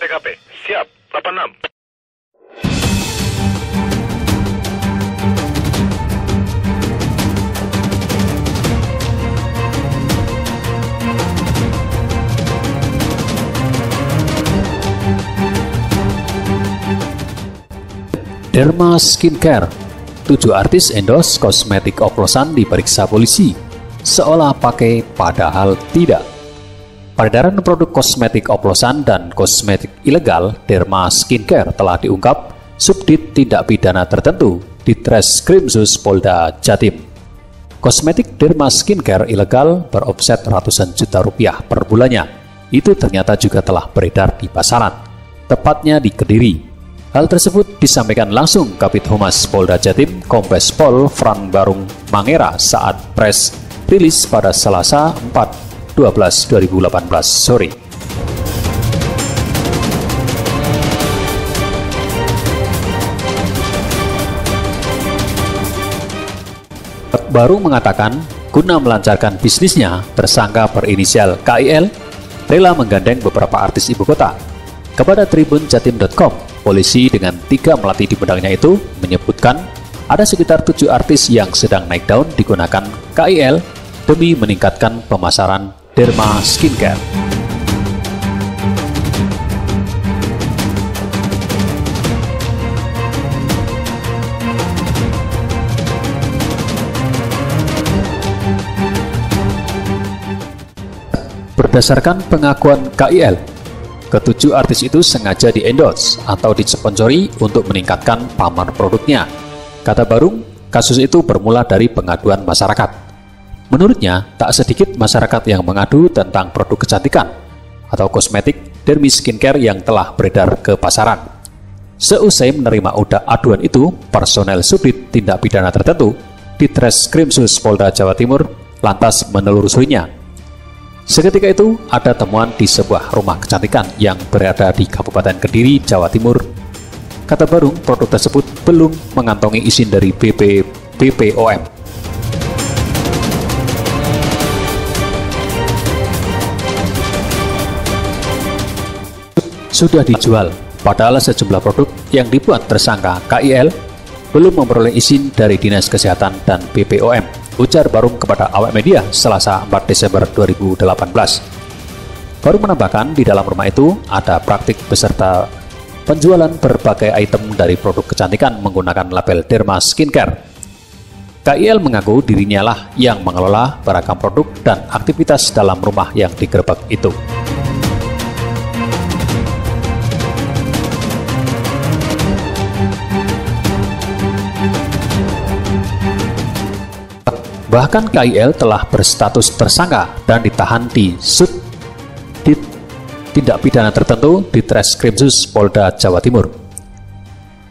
TKP. Siap, 86. Derma Skincare, 7 artis endorse kosmetik oplosan diperiksa polisi, seolah pakai padahal tidak. Peredaran produk kosmetik oplosan dan kosmetik ilegal Derma Skincare telah diungkap Subdit Tindak Pidana Tertentu di Treskrimsus Polda Jatim. Kosmetik Derma Skincare ilegal beromset ratusan juta rupiah per bulannya. Itu ternyata juga telah beredar di pasaran, tepatnya di Kediri. Hal tersebut disampaikan langsung Kabid Humas Polda Jatim Kombes Pol Fran Barung Mangera saat press rilis pada Selasa 4/12/2018 sore. Barung mengatakan, guna melancarkan bisnisnya, tersangka berinisial KIL rela menggandeng beberapa artis ibu kota. Kepada tribunjatim.com, polisi dengan 3 melati di pedangnya itu menyebutkan ada sekitar 7 artis yang sedang naik daun digunakan KIL demi meningkatkan pemasaran Derma Skincare. Berdasarkan pengakuan KIL, ke-7 artis itu sengaja di-endorse atau disponsori untuk meningkatkan pamor produknya. Kata Barung, kasus itu bermula dari pengaduan masyarakat. Menurutnya, tak sedikit masyarakat yang mengadu tentang produk kecantikan atau kosmetik Derma Skincare yang telah beredar ke pasaran. Seusai menerima aduan itu, personel Subdit Tindak Pidana Tertentu di Treskrimsus Polda Jawa Timur lantas menelusurinya. Seketika itu, ada temuan di sebuah rumah kecantikan yang berada di Kabupaten Kediri, Jawa Timur. Kata Barung, produk tersebut belum mengantongi izin dari BPOM. Sudah dijual, padahal sejumlah produk yang dibuat tersangka KIL belum memperoleh izin dari Dinas Kesehatan dan BPOM. Ujar Barung kepada awak media Selasa 4 Desember 2018. Barung menambahkan di dalam rumah itu ada praktik beserta penjualan berbagai item dari produk kecantikan menggunakan label Derma Skincare. KIL mengaku dirinya lah yang mengelola beragam produk dan aktivitas dalam rumah yang digerebek itu. Bahkan KIL telah berstatus tersangka dan ditahan di Subdit Tindak Pidana Tertentu di Treskrimsus Polda Jawa Timur.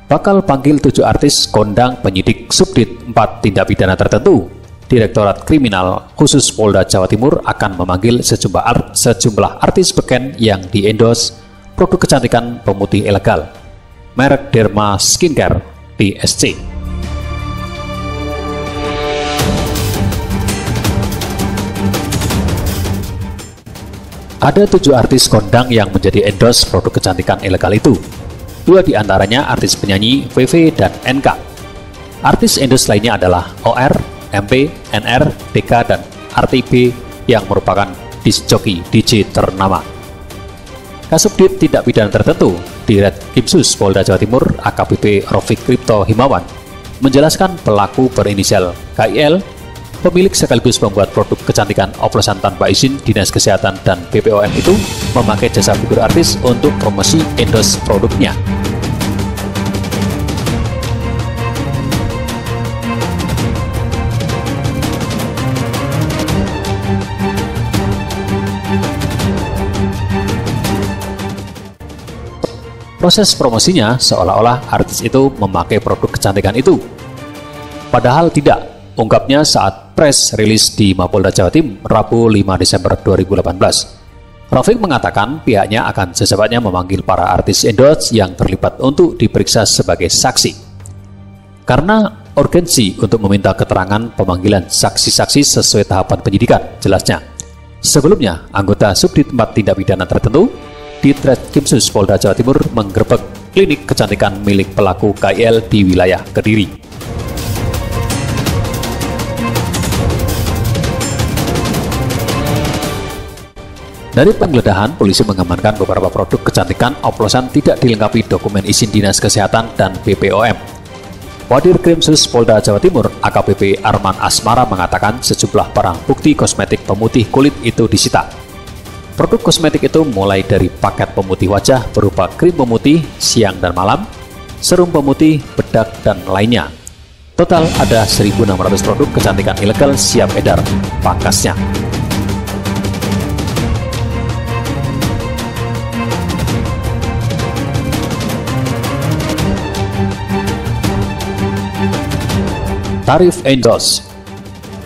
Bakal panggil 7 artis kondang penyidik Subdit 4 Tindak Pidana Tertentu. Direktorat Kriminal Khusus Polda Jawa Timur akan memanggil sejumlah artis beken yang di-endorse produk kecantikan pemutih ilegal merek Derma Skincare DSC. Ada 7 artis kondang yang menjadi endorse produk kecantikan ilegal itu. 2 diantaranya artis penyanyi VV dan NK. Artis endorse lainnya adalah OR, MP, NR, DK, dan RTB yang merupakan disc jockey DJ ternama. Kasubdit Tindak Pidana Tertentu di Treskrimsus Polda Jawa Timur AKBP Rofik Kripto Himawan menjelaskan pelaku berinisial KIL pemilik sekaligus pembuat produk kecantikan oplosan tanpa izin Dinas Kesehatan dan BPOM itu memakai jasa figur artis untuk promosi endorse produknya. Proses promosinya seolah-olah artis itu memakai produk kecantikan itu. Padahal tidak. Ungkapnya saat press rilis di Mapolda Jawa Timur Rabu 5 Desember 2018. Rafiq mengatakan pihaknya akan secepatnya memanggil para artis endorse yang terlibat untuk diperiksa sebagai saksi. Karena urgensi untuk meminta keterangan pemanggilan saksi-saksi sesuai tahapan penyidikan, jelasnya. Sebelumnya, anggota Subdit 4 Tindak Pidana Tertentu Ditreskrimsus Polda Jawa Timur menggerebek klinik kecantikan milik pelaku KIL di wilayah Kediri. Dari penggeledahan, polisi mengamankan beberapa produk kecantikan oplosan tidak dilengkapi dokumen izin Dinas Kesehatan dan BPOM. Wadir Krimsus Polda Jawa Timur AKBP Arman Asmara mengatakan sejumlah barang bukti kosmetik pemutih kulit itu disita. Produk kosmetik itu mulai dari paket pemutih wajah berupa krim pemutih siang dan malam, serum pemutih, bedak, dan lainnya. Total ada 1.600 produk kecantikan ilegal siap edar, pangkasnya. Tarif endorse.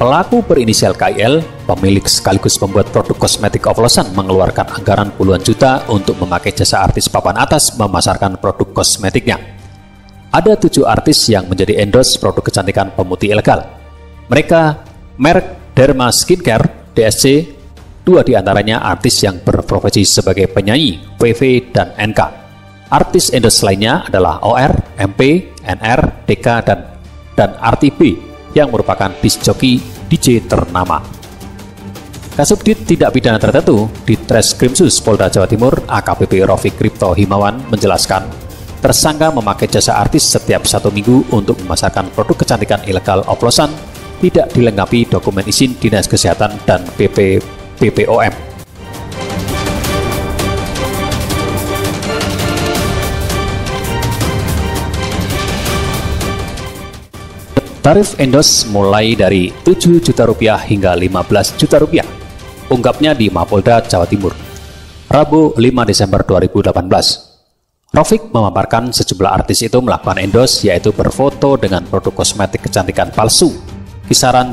Pelaku berinisial KIL, pemilik sekaligus pembuat produk kosmetik oplosan, mengeluarkan anggaran puluhan juta untuk memakai jasa artis papan atas memasarkan produk kosmetiknya. Ada 7 artis yang menjadi endorse produk kecantikan pemutih ilegal. Mereka merek Derma Skincare, DSC, 2 diantaranya artis yang berprofesi sebagai penyanyi, VV, dan NK. Artis endorse lainnya adalah OR, MP, NR, DK, dan RTB, yang merupakan disc joki DJ ternama. Kasubdit Tindak Pidana Tertentu Ditreskrimsus Polda Jawa Timur AKBP Rofik Kripto Himawan menjelaskan, tersangka memakai jasa artis setiap 1 minggu untuk memasarkan produk kecantikan ilegal oplosan tidak dilengkapi dokumen izin Dinas Kesehatan dan BPOM. Tarif endorse mulai dari Rp7 juta hingga Rp15 juta, ungkapnya di Mapolda Jawa Timur, Rabu 5 Desember 2018. Rofik memaparkan sejumlah artis itu melakukan endorse, yaitu berfoto dengan produk kosmetik kecantikan palsu. Kisaran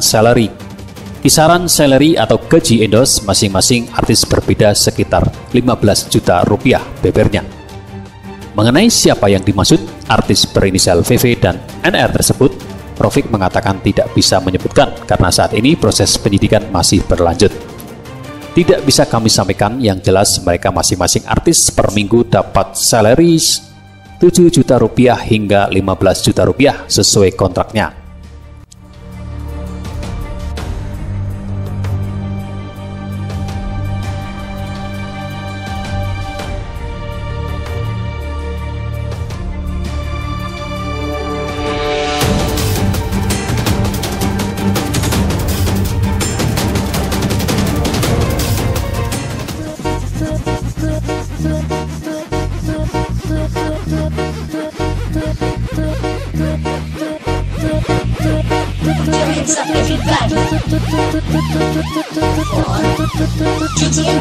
salary atau gaji endorse masing-masing artis berbeda sekitar Rp15 juta, bebernya. Mengenai siapa yang dimaksud artis berinisial VV dan NR tersebut, Rofik mengatakan tidak bisa menyebutkan karena saat ini proses penyidikan masih berlanjut. Tidak bisa kami sampaikan, yang jelas mereka masing-masing artis per minggu dapat salary Rp7 juta hingga Rp15 juta sesuai kontraknya. Hands up everybody. For GTN.